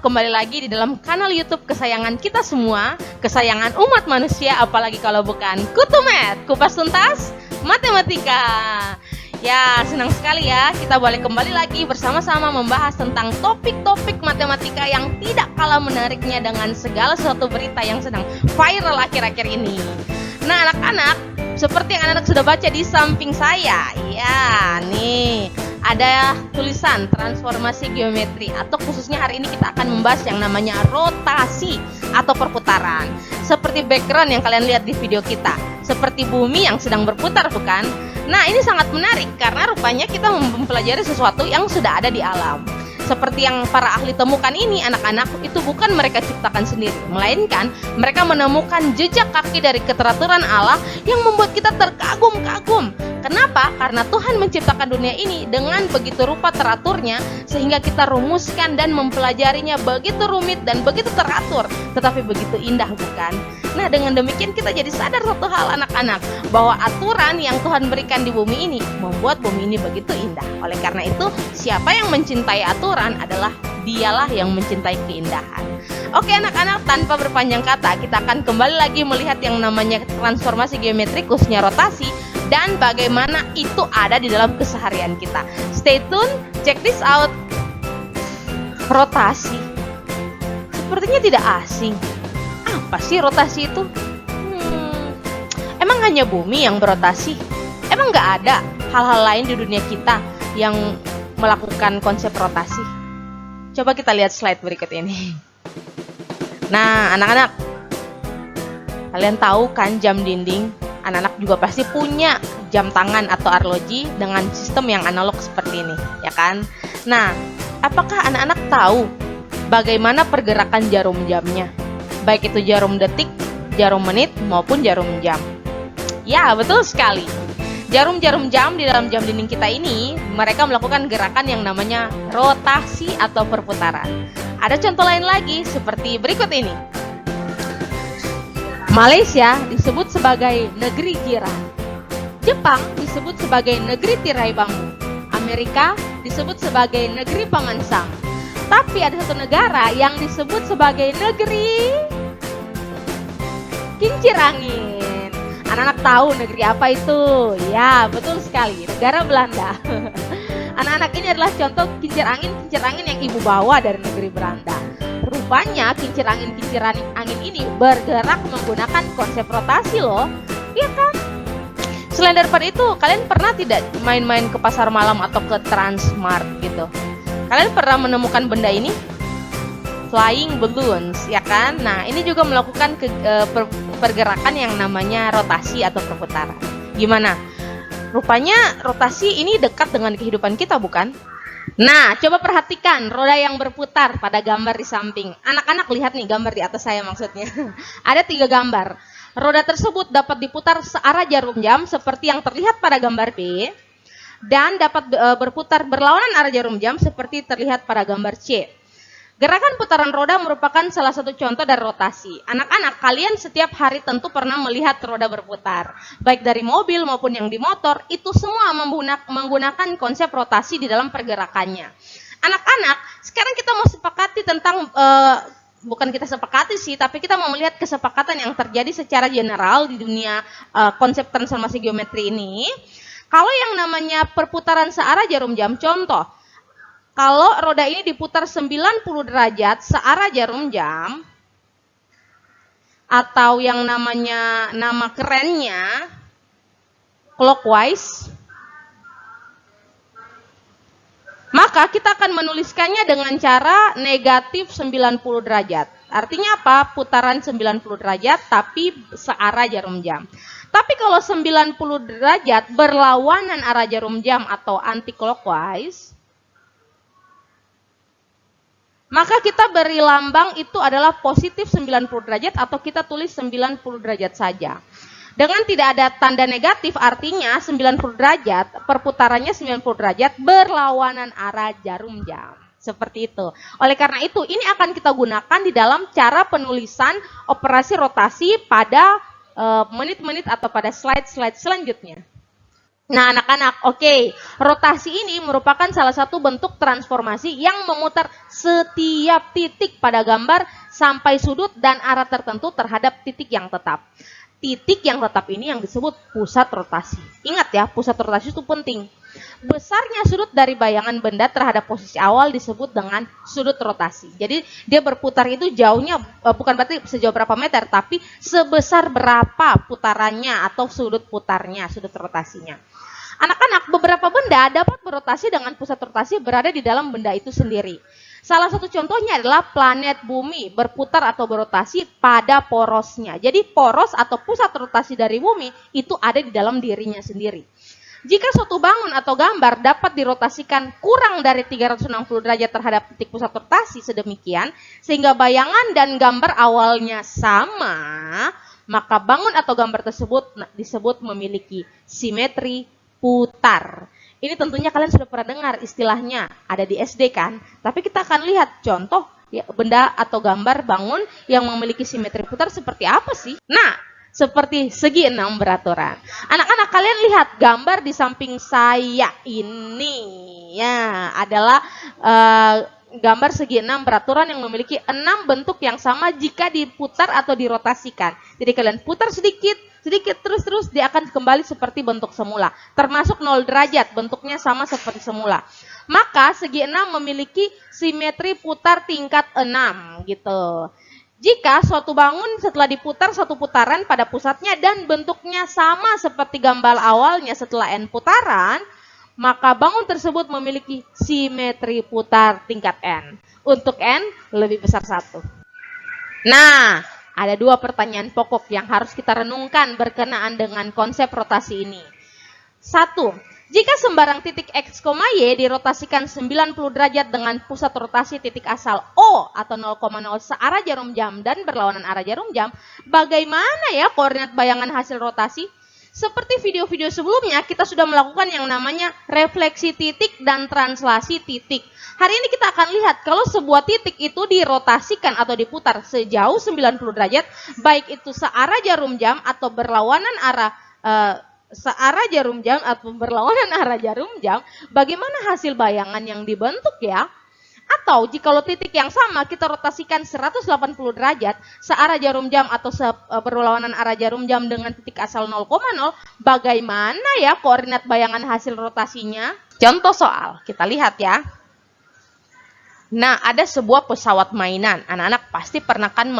kembali lagi di dalam kanal YouTube kesayangan kita semua, kesayangan umat manusia, apalagi kalau bukan Kutumet, kupas tuntas matematika. Ya, senang sekali ya kita boleh kembali lagi bersama-sama membahas tentang topik-topik matematika yang tidak kalah menariknya dengan segala sesuatu berita yang sedang viral akhir-akhir ini. Nah, anak-anak, seperti yang anak-anak sudah baca di samping saya, ya, nih ada tulisan transformasi geometri, atau khususnya hari ini kita akan membahas yang namanya rotasi atau perputaran. Seperti background yang kalian lihat di video kita, seperti bumi yang sedang berputar, bukan? Nah, ini sangat menarik karena rupanya kita mempelajari sesuatu yang sudah ada di alam. Seperti yang para ahli temukan ini, anak-anak, itu bukan mereka ciptakan sendiri, melainkan mereka menemukan jejak kaki dari keteraturan Allah yang membuat kita terkagum-kagum. Kenapa? Karena Tuhan menciptakan dunia ini dengan begitu rupa teraturnya, sehingga kita rumuskan dan mempelajarinya begitu rumit dan begitu teratur, tetapi begitu indah, bukan? Nah, dengan demikian kita jadi sadar satu hal, anak-anak, bahwa aturan yang Tuhan berikan di bumi ini membuat bumi ini begitu indah. Oleh karena itu, siapa yang mencintai aturan adalah dialah yang mencintai keindahan. Oke, anak-anak, tanpa berpanjang kata, kita akan kembali lagi melihat yang namanya transformasi geometri, khususnya rotasi, dan bagaimana itu ada di dalam keseharian kita. Stay tune, check this out. Rotasi sepertinya tidak asing. Apa sih rotasi itu? Emang hanya bumi yang berotasi? Emang nggak ada hal-hal lain di dunia kita yang melakukan konsep rotasi? Coba kita lihat slide berikut ini. Nah, anak-anak, kalian tahu kan jam dinding? Anak-anak juga pasti punya jam tangan atau arloji dengan sistem yang analog seperti ini, ya kan? Nah, apakah anak-anak tahu bagaimana pergerakan jarum jamnya? Baik itu jarum detik, jarum menit, maupun jarum jam. Ya, betul sekali. Jarum-jarum jam di dalam jam dinding kita ini, mereka melakukan gerakan yang namanya rotasi atau perputaran. Ada contoh lain lagi, seperti berikut ini. Malaysia disebut sebagai negeri jiran. Jepang disebut sebagai negeri tirai bambu. Amerika disebut sebagai negeri pemansang. Tapi ada satu negara yang disebut sebagai negeri kincir angin. Anak-anak tahu negeri apa itu? Ya, betul sekali, negara Belanda. Anak-anak, ini adalah contoh kincir angin yang ibu bawa dari negeri Belanda. Rupanya kincir angin ini bergerak menggunakan konsep rotasi loh, iya kan? Selain daripada itu, kalian pernah tidak main-main ke pasar malam atau ke Transmart gitu? Kalian pernah menemukan benda ini? Flying balloons, ya kan? Nah, ini juga melakukan pergerakan yang namanya rotasi atau perputaran. Gimana? Rupanya rotasi ini dekat dengan kehidupan kita, bukan? Nah, coba perhatikan roda yang berputar pada gambar di samping. Anak-anak lihat nih gambar di atas saya maksudnya. Ada 3 gambar. Roda tersebut dapat diputar searah jarum jam seperti yang terlihat pada gambar B, dan dapat berputar berlawanan arah jarum jam seperti terlihat pada gambar C. Gerakan putaran roda merupakan salah satu contoh dari rotasi. Anak-anak, kalian setiap hari tentu pernah melihat roda berputar. Baik dari mobil maupun yang di motor, itu semua menggunakan konsep rotasi di dalam pergerakannya. Anak-anak, sekarang kita mau sepakati tentang, bukan kita sepakati sih, tapi kita mau melihat kesepakatan yang terjadi secara general di dunia konsep transformasi geometri ini. Kalau yang namanya perputaran searah jarum jam, contoh, kalau roda ini diputar 90 derajat searah jarum jam, atau yang namanya nama kerennya clockwise, maka kita akan menuliskannya dengan cara negatif 90 derajat. Artinya apa? Putaran 90 derajat tapi searah jarum jam. Tapi kalau 90 derajat berlawanan arah jarum jam atau anti-clockwise, maka kita beri lambang itu adalah positif 90 derajat atau kita tulis 90 derajat saja. Dengan tidak ada tanda negatif, artinya 90 derajat, perputarannya 90 derajat berlawanan arah jarum jam. Seperti itu. Oleh karena itu, ini akan kita gunakan di dalam cara penulisan operasi rotasi pada menit-menit atau pada slide-slide selanjutnya. Nah, anak-anak, oke. Rotasi ini merupakan salah satu bentuk transformasi yang memutar setiap titik pada gambar sampai sudut dan arah tertentu terhadap titik yang tetap. Titik yang tetap ini yang disebut pusat rotasi. Ingat ya, pusat rotasi itu penting. Besarnya sudut dari bayangan benda terhadap posisi awal disebut dengan sudut rotasi. Jadi dia berputar itu jauhnya bukan berarti sejauh berapa meter, tapi sebesar berapa putarannya atau sudut putarnya, sudut rotasinya. Anak-anak, beberapa benda dapat berotasi dengan pusat rotasi berada di dalam benda itu sendiri. Salah satu contohnya adalah planet bumi berputar atau berotasi pada porosnya. Jadi poros atau pusat rotasi dari bumi itu ada di dalam dirinya sendiri. Jika suatu bangun atau gambar dapat dirotasikan kurang dari 360 derajat terhadap titik pusat rotasi sedemikian, sehingga bayangan dan gambar awalnya sama, maka bangun atau gambar tersebut disebut memiliki simetri putar. Ini tentunya kalian sudah pernah dengar istilahnya, ada di SD kan? Tapi kita akan lihat contoh ya, benda atau gambar bangun yang memiliki simetri putar seperti apa sih? Nah, seperti segi 6 beraturan. Anak-anak kalian lihat gambar di samping saya ini ya adalah gambar segi 6 beraturan yang memiliki 6 bentuk yang sama jika diputar atau dirotasikan. Jadi kalian putar sedikit terus dia akan kembali seperti bentuk semula. Termasuk 0 derajat, bentuknya sama seperti semula. Maka segi 6 memiliki simetri putar tingkat 6 gitu. Jika suatu bangun setelah diputar satu putaran pada pusatnya dan bentuknya sama seperti gambar awalnya setelah n putaran, maka bangun tersebut memiliki simetri putar tingkat n. Untuk n lebih besar 1. Nah, ada 2 pertanyaan pokok yang harus kita renungkan berkenaan dengan konsep rotasi ini. 1. Jika sembarang titik X, Y dirotasikan 90 derajat dengan pusat rotasi titik asal O atau 0,0 searah jarum jam dan berlawanan arah jarum jam, bagaimana ya koordinat bayangan hasil rotasi? Seperti video-video sebelumnya, kita sudah melakukan yang namanya refleksi titik dan translasi titik. Hari ini kita akan lihat kalau sebuah titik itu dirotasikan atau diputar sejauh 90 derajat, baik itu searah jarum jam atau berlawanan arah searah jarum jam atau berlawanan arah jarum jam, bagaimana hasil bayangan yang dibentuk ya? Atau jika titik yang sama kita rotasikan 180 derajat searah jarum jam atau berlawanan arah jarum jam dengan titik asal 0,0, bagaimana ya koordinat bayangan hasil rotasinya? Contoh soal, kita lihat ya. Nah, ada sebuah pesawat mainan. Anak-anak pasti pernah kan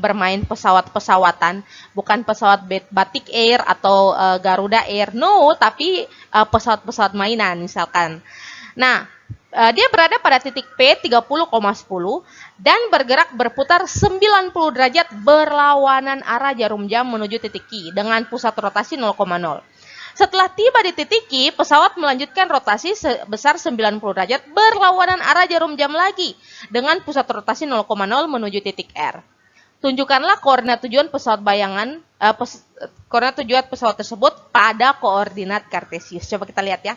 bermain pesawat-pesawatan, bukan pesawat Batik Air atau Garuda Air, no, tapi pesawat-pesawat mainan misalkan. Nah, dia berada pada titik P 30,10 dan bergerak berputar 90 derajat berlawanan arah jarum jam menuju titik Q dengan pusat rotasi 0,0. Setelah tiba di titik Q, pesawat melanjutkan rotasi sebesar 90 derajat berlawanan arah jarum jam lagi dengan pusat rotasi 0,0 menuju titik R. Tunjukkanlah koordinat tujuan pesawat koordinat tujuan pesawat tersebut pada koordinat kartesius. Coba kita lihat ya.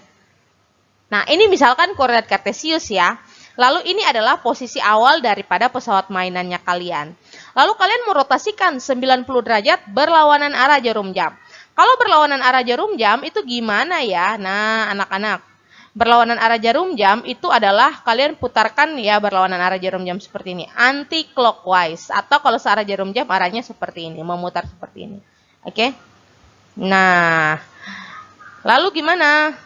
Nah, ini misalkan koordinat kartesius ya. Lalu ini adalah posisi awal daripada pesawat mainannya kalian. Lalu kalian merotasikan 90 derajat berlawanan arah jarum jam. Kalau berlawanan arah jarum jam itu gimana ya? Nah, anak-anak, berlawanan arah jarum jam itu adalah kalian putarkan ya berlawanan arah jarum jam seperti ini, anti clockwise, atau kalau searah jarum jam arahnya seperti ini, memutar seperti ini. Oke? Nah, lalu gimana?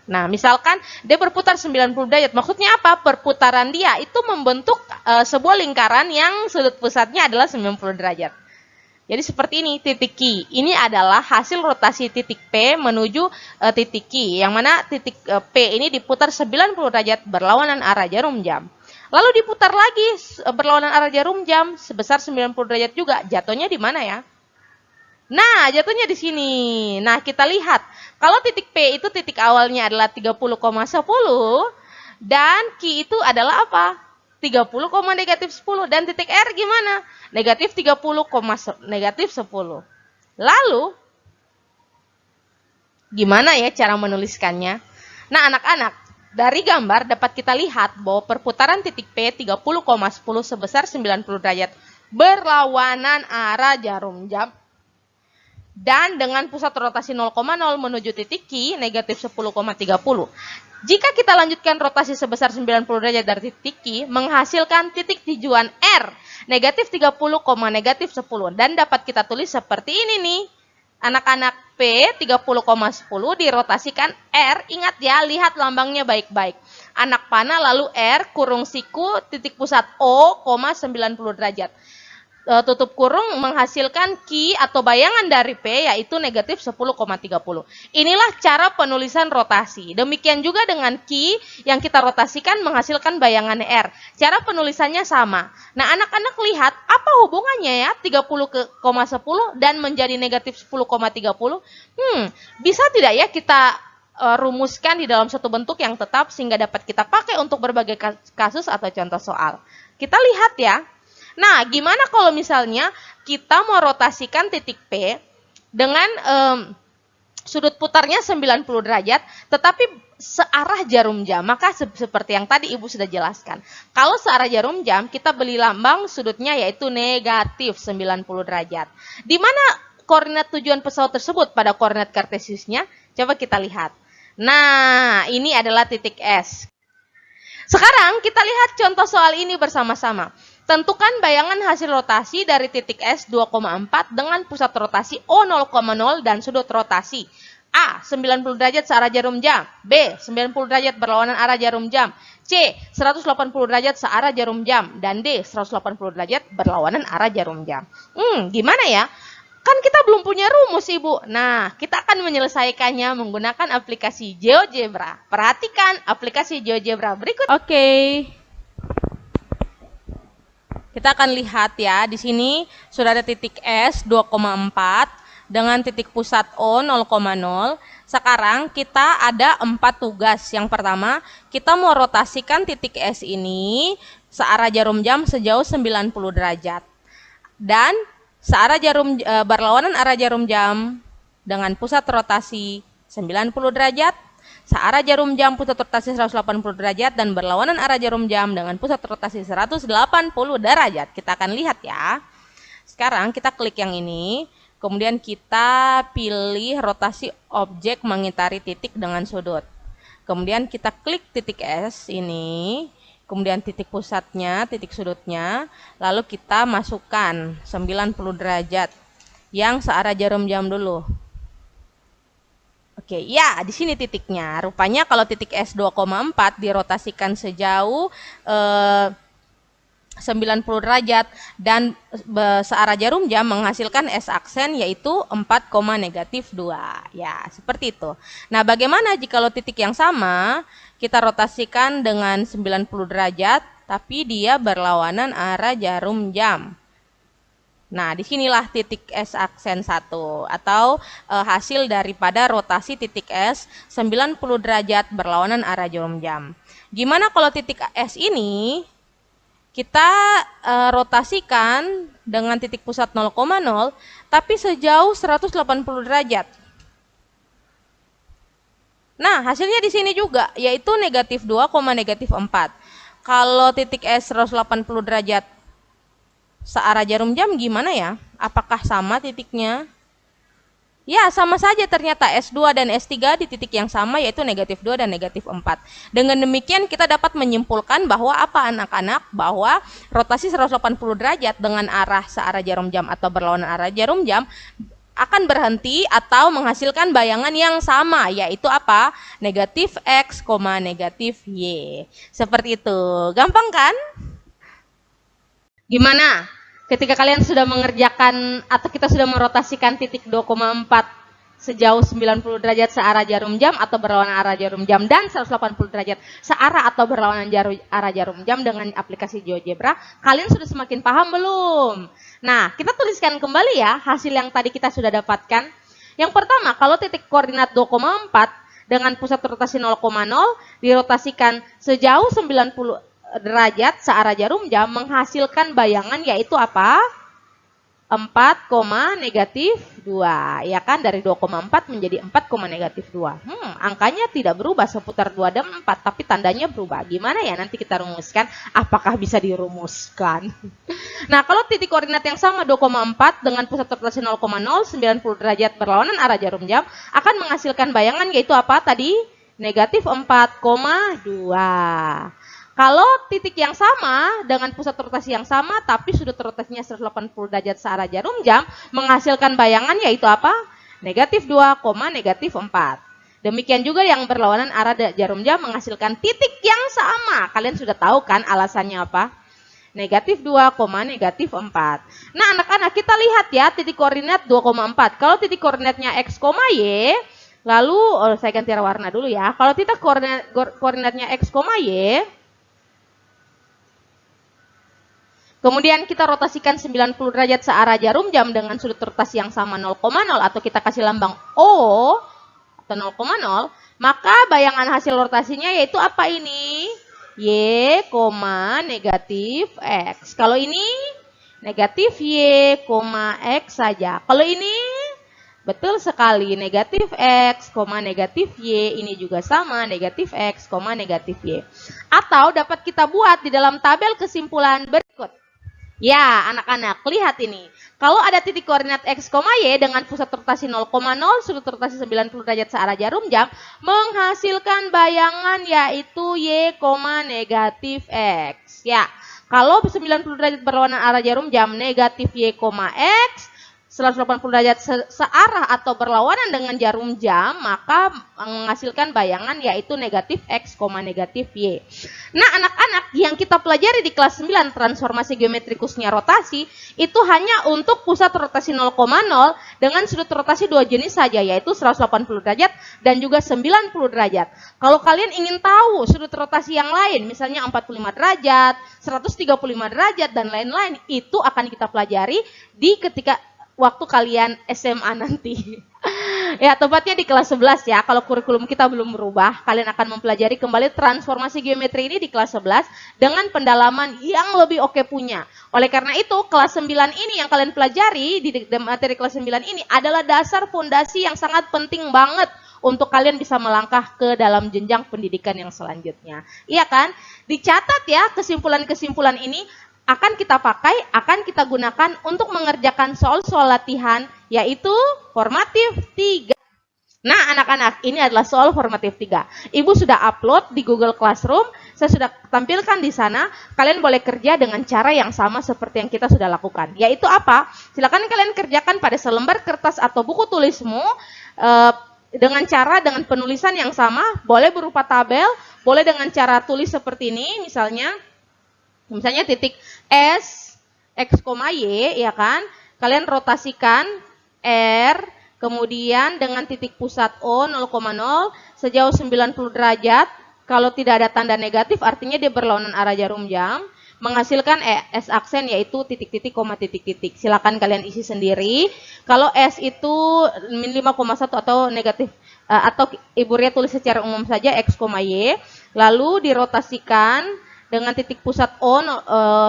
Nah, misalkan dia berputar 90 derajat, maksudnya apa? Perputaran dia itu membentuk sebuah lingkaran yang sudut pusatnya adalah 90 derajat. Jadi seperti ini titik Q. Ini adalah hasil rotasi titik P menuju titik Q. Yang mana titik P ini diputar 90 derajat berlawanan arah jarum jam. Lalu diputar lagi berlawanan arah jarum jam sebesar 90 derajat juga. Jatuhnya di mana ya? Nah, jatuhnya di sini. Nah, kita lihat. Kalau titik P itu titik awalnya adalah 30,10 dan Q itu adalah apa? 30, negatif 10. Dan titik R gimana? Negatif 30, negatif 10. Lalu, gimana ya cara menuliskannya? Nah, anak-anak, dari gambar dapat kita lihat bahwa perputaran titik P 30,10 sebesar 90 derajat berlawanan arah jarum jam dan dengan pusat rotasi 0,0 menuju titik Q negatif 10,30. Jika kita lanjutkan rotasi sebesar 90 derajat dari titik Q, menghasilkan titik tujuan R negatif 30, negatif 10. Dan dapat kita tulis seperti ini nih. Anak-anak P 30,10 dirotasikan R. Ingat ya, lihat lambangnya baik-baik. Anak panah lalu R kurung siku titik pusat O, 90 derajat. Tutup kurung menghasilkan Q atau bayangan dari P yaitu negatif 10,30. Inilah cara penulisan rotasi. Demikian juga dengan Q yang kita rotasikan menghasilkan bayangan R. Cara penulisannya sama. Nah, anak-anak lihat apa hubungannya ya 30,10 dan menjadi negatif 10,30? Bisa tidak ya kita rumuskan di dalam satu bentuk yang tetap sehingga dapat kita pakai untuk berbagai kasus atau contoh soal. Kita lihat ya. Nah, gimana kalau misalnya kita mau rotasikan titik P dengan sudut putarnya 90 derajat, tetapi searah jarum jam? Maka seperti yang tadi Ibu sudah jelaskan. Kalau searah jarum jam, kita beli lambang sudutnya yaitu negatif 90 derajat. Di mana koordinat tujuan pesawat tersebut pada koordinat kartesiusnya? Coba kita lihat. Nah, ini adalah titik S. Sekarang kita lihat contoh soal ini bersama-sama. Tentukan bayangan hasil rotasi dari titik S 2,4 dengan pusat rotasi O 0,0 dan sudut rotasi A 90 derajat searah jarum jam, B 90 derajat berlawanan arah jarum jam, C 180 derajat searah jarum jam, dan D 180 derajat berlawanan arah jarum jam. Gimana ya? Kan kita belum punya rumus, Ibu. Nah, kita akan menyelesaikannya menggunakan aplikasi GeoGebra. Perhatikan aplikasi GeoGebra berikut. Oke. Kita akan lihat ya, di sini sudah ada titik S 2,4 dengan titik pusat O 0,0. Sekarang kita ada 4 tugas. Yang pertama, kita mau rotasikan titik S ini searah jarum jam sejauh 90 derajat. Dan searah berlawanan arah jarum jam dengan pusat rotasi 90 derajat. Searah jarum jam pusat rotasi 180 derajat dan berlawanan arah jarum jam dengan pusat rotasi 180 derajat. Kita akan lihat ya. Sekarang kita klik yang ini, kemudian kita pilih rotasi objek mengitari titik dengan sudut. Kemudian kita klik titik S ini, kemudian titik pusatnya, titik sudutnya, lalu kita masukkan 90 derajat yang searah jarum jam dulu. Oke, ya di sini titiknya. Rupanya kalau titik S 2,4 dirotasikan sejauh 90 derajat dan searah jarum jam menghasilkan S aksen yaitu 4, negatif 2. Ya, seperti itu. Nah, bagaimana jika titik yang sama kita rotasikan dengan 90 derajat tapi dia berlawanan arah jarum jam? Nah, disinilah titik S aksen 1 atau hasil daripada rotasi titik S 90 derajat berlawanan arah jarum jam. Gimana kalau titik S ini kita rotasikan dengan titik pusat 0,0 tapi sejauh 180 derajat? Nah, hasilnya di sini juga yaitu negatif 2, negatif 4. Kalau titik S 180 derajat searah jarum jam gimana ya? Apakah sama titiknya? Ya, sama saja ternyata S2 dan S3 di titik yang sama yaitu negatif 2 dan negatif 4. Dengan demikian kita dapat menyimpulkan bahwa apa anak-anak? Bahwa rotasi 180 derajat dengan arah searah jarum jam atau berlawanan arah jarum jam akan berhenti atau menghasilkan bayangan yang sama yaitu apa? Negatif X, negatif Y. Seperti itu. Gampang kan? Gimana? Ketika kalian sudah mengerjakan atau kita sudah merotasikan titik 2,4 sejauh 90 derajat searah jarum jam atau berlawanan arah jarum jam dan 180 derajat searah atau berlawanan arah jarum jam dengan aplikasi GeoGebra, kalian sudah semakin paham belum? Nah, kita tuliskan kembali ya hasil yang tadi kita sudah dapatkan. Yang pertama, kalau titik koordinat 2,4 dengan pusat rotasi 0,0 dirotasikan sejauh 90 derajat searah jarum jam menghasilkan bayangan yaitu apa? 4, negatif 2. Ya kan, dari 2,4 menjadi 4, negatif 2. Angkanya tidak berubah seputar 2 dan 4, tapi tandanya berubah. Gimana ya nanti kita rumuskan? Apakah bisa dirumuskan? Nah, kalau titik koordinat yang sama 2,4 dengan pusat rotasi 0,0, 90 derajat berlawanan arah jarum jam akan menghasilkan bayangan yaitu apa tadi? Negatif 4,2. Kalau titik yang sama dengan pusat rotasi yang sama tapi sudut rotasinya 180 derajat searah jarum jam menghasilkan bayangan yaitu apa? Negatif 2, negatif 4. Demikian juga yang berlawanan arah jarum jam menghasilkan titik yang sama. Kalian sudah tahu kan alasannya apa? Negatif 2, negatif 4. Nah anak-anak kita lihat ya titik koordinat 2,4. Kalau titik koordinatnya X, Y, lalu saya ganti warna dulu ya. Kalau titik koordinatnya X, Y, kemudian kita rotasikan 90 derajat searah jarum jam dengan sudut rotasi yang sama 0,0 atau kita kasih lambang O atau 0,0, maka bayangan hasil rotasinya yaitu apa ini? Y, negatif X. Kalau ini negatif Y, X saja. Kalau ini betul sekali negatif X, negatif Y. Ini juga sama negatif X, negatif Y. Atau dapat kita buat di dalam tabel kesimpulan berikut. Ya, anak-anak, lihat ini. Kalau ada titik koordinat X, Y dengan pusat rotasi 0,0, sudut rotasi 90 derajat searah jarum jam, menghasilkan bayangan yaitu Y, negatif X. Ya, kalau 90 derajat berlawanan arah jarum jam, negatif Y, X, 180 derajat searah atau berlawanan dengan jarum jam, maka menghasilkan bayangan yaitu negatif X, negatif Y. Nah, anak-anak yang kita pelajari di kelas 9 transformasi geometrikusnya rotasi, itu hanya untuk pusat rotasi 0,0 dengan sudut rotasi dua jenis saja, yaitu 180 derajat dan juga 90 derajat. Kalau kalian ingin tahu sudut rotasi yang lain, misalnya 45 derajat, 135 derajat, dan lain-lain, itu akan kita pelajari di ketika waktu kalian SMA nanti. Ya, tepatnya di kelas 11 ya. Kalau kurikulum kita belum berubah, kalian akan mempelajari kembali transformasi geometri ini di kelas 11 dengan pendalaman yang lebih oke punya. Oleh karena itu, kelas 9 ini yang kalian pelajari di materi kelas 9 ini adalah dasar fondasi yang sangat penting banget untuk kalian bisa melangkah ke dalam jenjang pendidikan yang selanjutnya. Iya kan? Dicatat ya kesimpulan-kesimpulan ini akan kita pakai, akan kita gunakan untuk mengerjakan soal-soal latihan, yaitu formatif 3. Nah, anak-anak, ini adalah soal formatif 3. Ibu sudah upload di Google Classroom, saya sudah tampilkan di sana. Kalian boleh kerja dengan cara yang sama seperti yang kita sudah lakukan. Yaitu apa? Silakan kalian kerjakan pada selembar kertas atau buku tulismu, dengan penulisan yang sama, boleh berupa tabel, boleh dengan cara tulis seperti ini, misalnya titik S, X, Y, ya kan? Kalian rotasikan R, kemudian dengan titik pusat O 0,0 sejauh 90 derajat. Kalau tidak ada tanda negatif, artinya dia berlawanan arah jarum jam. Menghasilkan S aksen yaitu titik-titik, titik-titik. Silakan kalian isi sendiri. Kalau S itu min 5,1 atau negatif, atau Ibu Ria tulis secara umum saja X, Y. Lalu dirotasikan dengan titik pusat O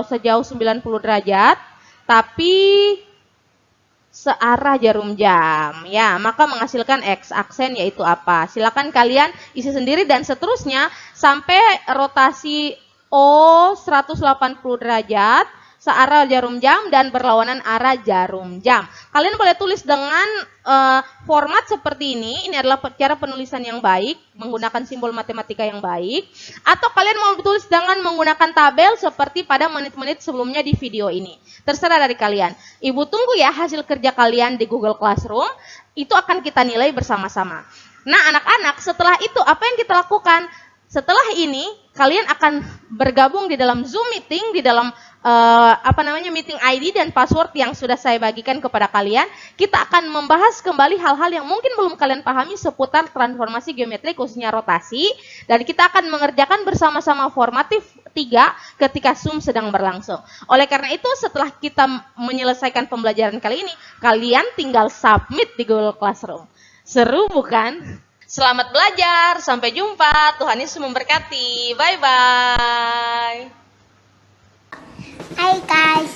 sejauh 90 derajat, tapi searah jarum jam. Ya, maka menghasilkan X aksen yaitu apa? Silakan kalian isi sendiri dan seterusnya sampai rotasi O 180 derajat, searah jarum jam dan berlawanan arah jarum jam. Kalian boleh tulis dengan format seperti ini. Ini adalah cara penulisan yang baik, menggunakan simbol matematika yang baik. Atau kalian mau tulis dengan menggunakan tabel seperti pada menit-menit sebelumnya di video ini. Terserah dari kalian. Ibu tunggu ya hasil kerja kalian di Google Classroom. Itu akan kita nilai bersama-sama. Nah, anak-anak, setelah itu apa yang kita lakukan? Setelah ini, kalian akan bergabung di dalam Zoom meeting, di dalam meeting ID dan password yang sudah saya bagikan kepada kalian. Kita akan membahas kembali hal-hal yang mungkin belum kalian pahami seputar transformasi geometri khususnya rotasi. Dan kita akan mengerjakan bersama-sama formatif 3 ketika Zoom sedang berlangsung. Oleh karena itu, setelah kita menyelesaikan pembelajaran kali ini, kalian tinggal submit di Google Classroom. Seru bukan? Selamat belajar, sampai jumpa. Tuhan Yesus memberkati. Bye-bye. Hai guys,